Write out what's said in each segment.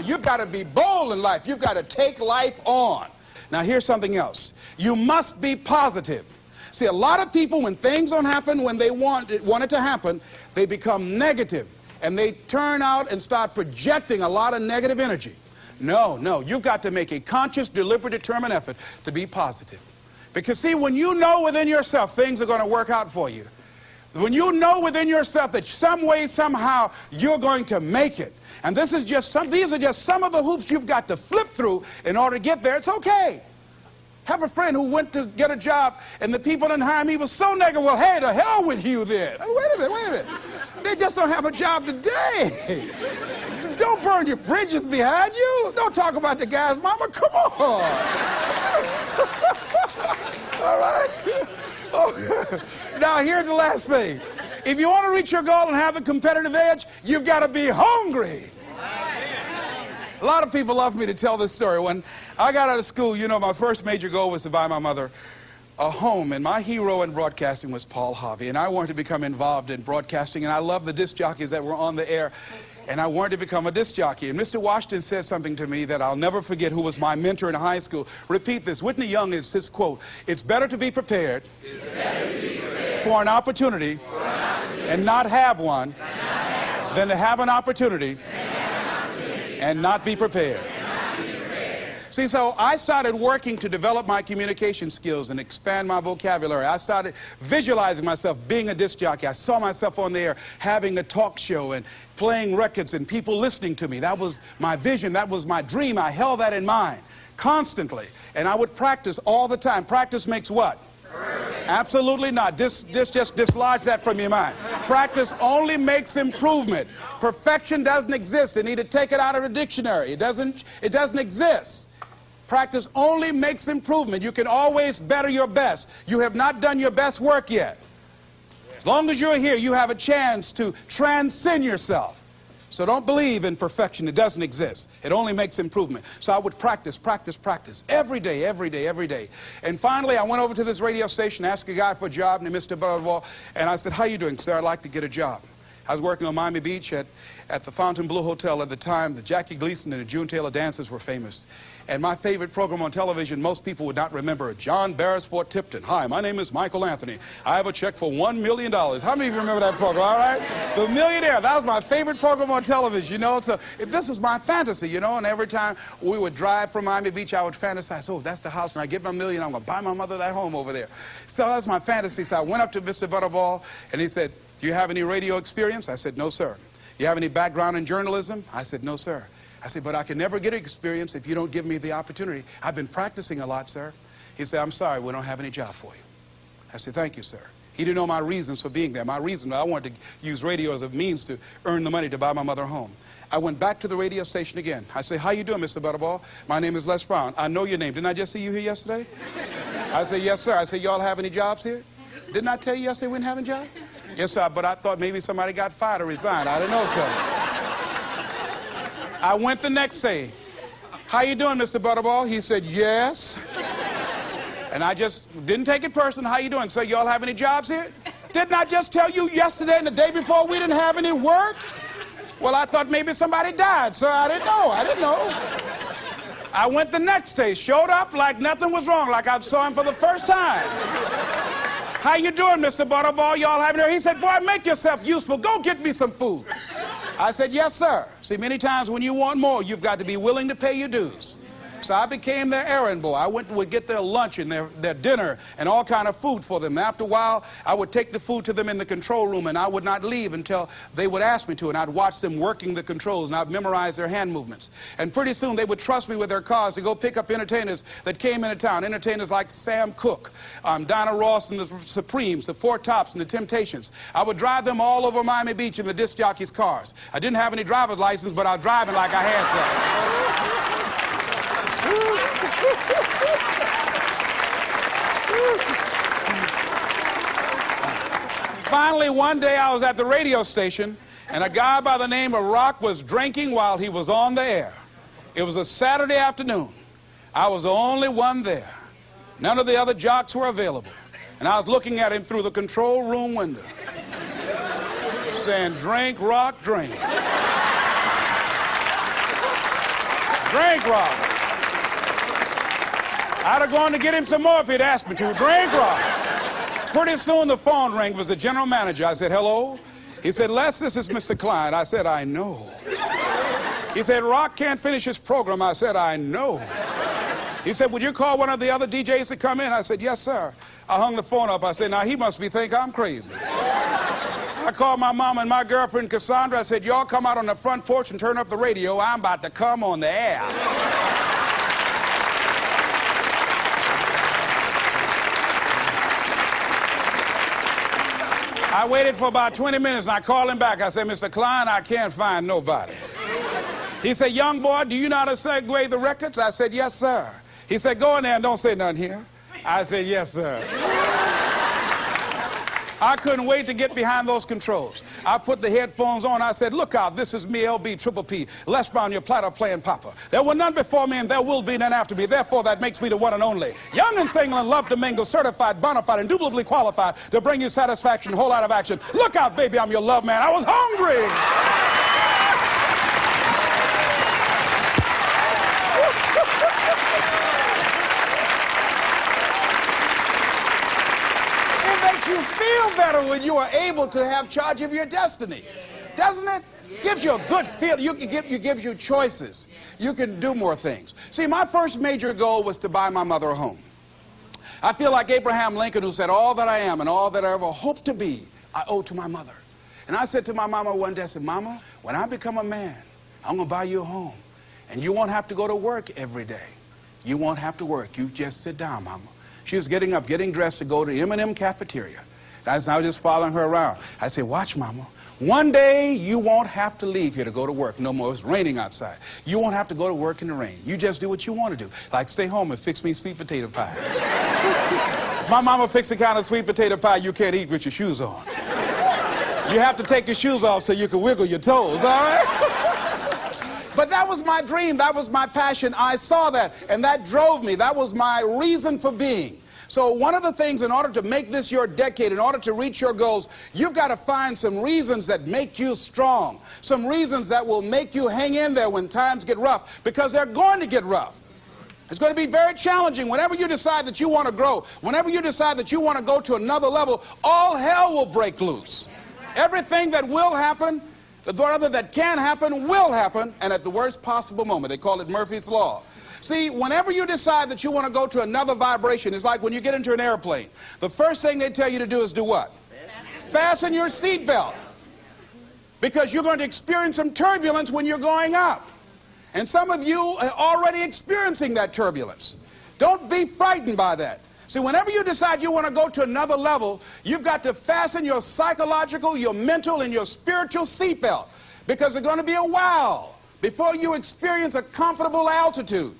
You've got to be bold in life. You've got to take life on. Now, here's something else. You must be positive. See, a lot of people, when things don't happen when they want it to happen, they become negative. And they turn out and start projecting a lot of negative energy. No, you've got to make a conscious, deliberate, determined effort to be positive. Because, see, when you know within yourself things are going to work out for you, when you know within yourself that some way, somehow, you're going to make it, and these are just some of the hoops you've got to flip through in order to get there, it's okay. Have a friend who went to get a job, and the people didn't hire him. He was so negative. Well, hey, to hell with you then. Wait a minute. They just don't have a job today. Don't burn your bridges behind you. Don't talk about the guy's mama. Come on. All right? Oh. Now, here's the last thing. If you want to reach your goal and have a competitive edge, you've got to be hungry. A lot of people love me to tell this story. When I got out of school, you know, my first major goal was to buy my mother a home, and my hero in broadcasting was Paul Harvey, and I wanted to become involved in broadcasting, and I loved the disc jockeys that were on the air, and I wanted to become a disc jockey. And Mr. Washington said something to me that I'll never forget, who was my mentor in high school. Repeat this. Whitney Young is his quote: "It's better to be prepared, for an opportunity, and not have one, than to have an opportunity and not be prepared." See, so I started working to develop my communication skills and expand my vocabulary. I started visualizing myself being a disc jockey. I saw myself on the air having a talk show and playing records and people listening to me. That was my vision. That was my dream. I held that in mind constantly. And I would practice all the time. Practice makes what? Absolutely not. Just dislodge that from your mind. Practice only makes improvement. Perfection doesn't exist. They need to take it out of the dictionary. It doesn't exist. Practice only makes improvement. You can always better your best. You have not done your best work yet. As long as you're here, you have a chance to transcend yourself. So don't believe in perfection. It doesn't exist. It only makes improvement. So I would practice every day. And finally, I went over to this radio station, asked a guy for a job named Mr. Butterball, and I said, "How you doing, sir? I'd like to get a job." I was working on Miami Beach at the Fontainebleau Hotel at the time. The Jackie Gleason and the June Taylor dances were famous. And my favorite program on television, most people would not remember, John Beresford Tipton. "Hi, my name is Michael Anthony. I have a check for $1 million. How many of you remember that program, all right? The Millionaire. That was my favorite program on television, you know. So this is my fantasy, you know. And every time we would drive from Miami Beach, I would fantasize, oh, that's the house. When I get my million, I'm going to buy my mother that home over there. So that's my fantasy. So I went up to Mr. Butterball, and he said, "Do you have any radio experience?" I said, "No, sir." "You have any background in journalism?" I said, "No, sir." I said, "But I can never get experience if you don't give me the opportunity. I've been practicing a lot, sir." He said, "I'm sorry, we don't have any job for you." I said, "Thank you, sir." He didn't know my reasons for being there. My reason, I wanted to use radio as a means to earn the money to buy my mother a home. I went back to the radio station again. I said, "How you doing, Mr. Butterball? My name is Les Brown. I know your name. Didn't I just see you here yesterday?" I said, "Yes, sir." I said, "Y'all have any jobs here?" "Didn't I tell you yesterday we didn't have a job?" "Yes, sir, but I thought maybe somebody got fired or resigned. I didn't know, sir." I went the next day. "How you doing, Mr. Butterball?" He said, "Yes." And I just didn't take it personal. "How you doing? So y'all have any jobs here?" "Didn't I just tell you yesterday and the day before we didn't have any work?" "Well, I thought maybe somebody died, sir. I didn't know. I went the next day, showed up like nothing was wrong, like I saw him for the first time. "How you doing, Mr. Butterball? Y'all having here?" He said, "Boy, make yourself useful. Go get me some food." I said, "Yes, sir." See, many times when you want more, you've got to be willing to pay your dues. So I became their errand boy. I would get their lunch and their dinner and all kind of food for them. After a while, I would take the food to them in the control room, and I would not leave until they would ask me to, and I'd watch them working the controls, and I'd memorize their hand movements. And pretty soon, they would trust me with their cars to go pick up entertainers that came into town, entertainers like Sam Cooke, Dinah Ross and the Supremes, the Four Tops and the Temptations. I would drive them all over Miami Beach in the disc jockeys' cars. I didn't have any driver's license, but I was driving like I had some. Finally, one day I was at the radio station, and a guy by the name of Rock was drinking while he was on the air. It was a Saturday afternoon. I was the only one there. None of the other jocks were available. And I was looking at him through the control room window, saying, "Drink, Rock, drink." Drink Rock. I'd have gone to get him some more if he'd asked me to. Drink Rock. Pretty soon the phone rang. It was the general manager. I said, hello? He said, Les, this is Mr. Klein. I said, I know. He said, Rock can't finish his program. I said, I know. He said, would you call one of the other DJs to come in? I said, yes, sir. I hung the phone up. I said, now he must think I'm crazy. I called my mom and my girlfriend Cassandra. I said, y'all come out on the front porch and turn up the radio. I'm about to come on the air. I waited for about 20 minutes and I called him back. I said, Mr. Klein, I can't find nobody. He said, young boy, do you know how to segue the records? I said, yes, sir. He said, go in there and don't say nothing here. I said, yes, sir. I couldn't wait to get behind those controls. I put the headphones on. I said, look out, this is me, LB, Triple P, Les Brown, your platter playing Papa. There were none before me and there will be none after me. Therefore, that makes me the one and only. Young and single and love to mingle, certified, bona fide, indubitably qualified to bring you satisfaction, whole lot of action. Look out, baby, I'm your love man. I was hungry. You feel better when you are able to have charge of your destiny, doesn't it? Gives you a good feel. Gives you choices. You can do more things. See, my first major goal was to buy my mother a home. I feel like Abraham Lincoln, who said, all that I am and all that I ever hope to be, I owe to my mother. And I said to my mama one day, I said, Mama, when I become a man, I'm going to buy you a home. And you won't have to go to work every day. You won't have to work. You just sit down, Mama. She was getting up, getting dressed to go to M&M cafeteria. I was just following her around. I said, watch, Mama. One day you won't have to leave here to go to work no more. It's raining outside. You won't have to go to work in the rain. You just do what you want to do. Like stay home and fix me sweet potato pie. My mama fixed the kind of sweet potato pie you can't eat with your shoes on. You have to take your shoes off so you can wiggle your toes, all right? But that was my dream. That was my passion. I saw that, and that drove me. That was my reason for being. So one of the things, in order to make this your decade, in order to reach your goals, you've got to find some reasons that make you strong, some reasons that will make you hang in there when times get rough, because they're going to get rough. It's going to be very challenging. Whenever you decide that you want to grow, whenever you decide that you want to go to another level, all hell will break loose. Everything that will happen, rather that can happen, will happen, and at the worst possible moment. They call it Murphy's Law. See, whenever you decide that you want to go to another vibration, it's like when you get into an airplane. The first thing they tell you to do is do what? Fasten your seatbelt. Because you're going to experience some turbulence when you're going up. And some of you are already experiencing that turbulence. Don't be frightened by that. See, whenever you decide you want to go to another level, you've got to fasten your psychological, your mental, and your spiritual seatbelt. Because there's going to be a while before you experience a comfortable altitude.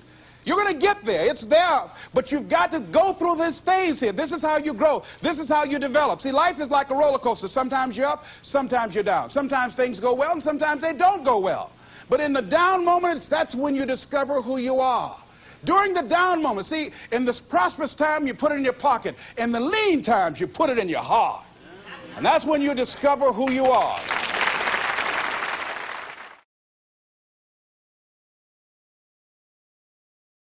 You're going to get there. It's there. But you've got to go through this phase here. This is how you grow. This is how you develop. See, life is like a roller coaster. Sometimes you're up, sometimes you're down. Sometimes things go well, and sometimes they don't go well. But in the down moments, that's when you discover who you are. During the down moments, see, in this prosperous time, you put it in your pocket. In the lean times, you put it in your heart. And that's when you discover who you are.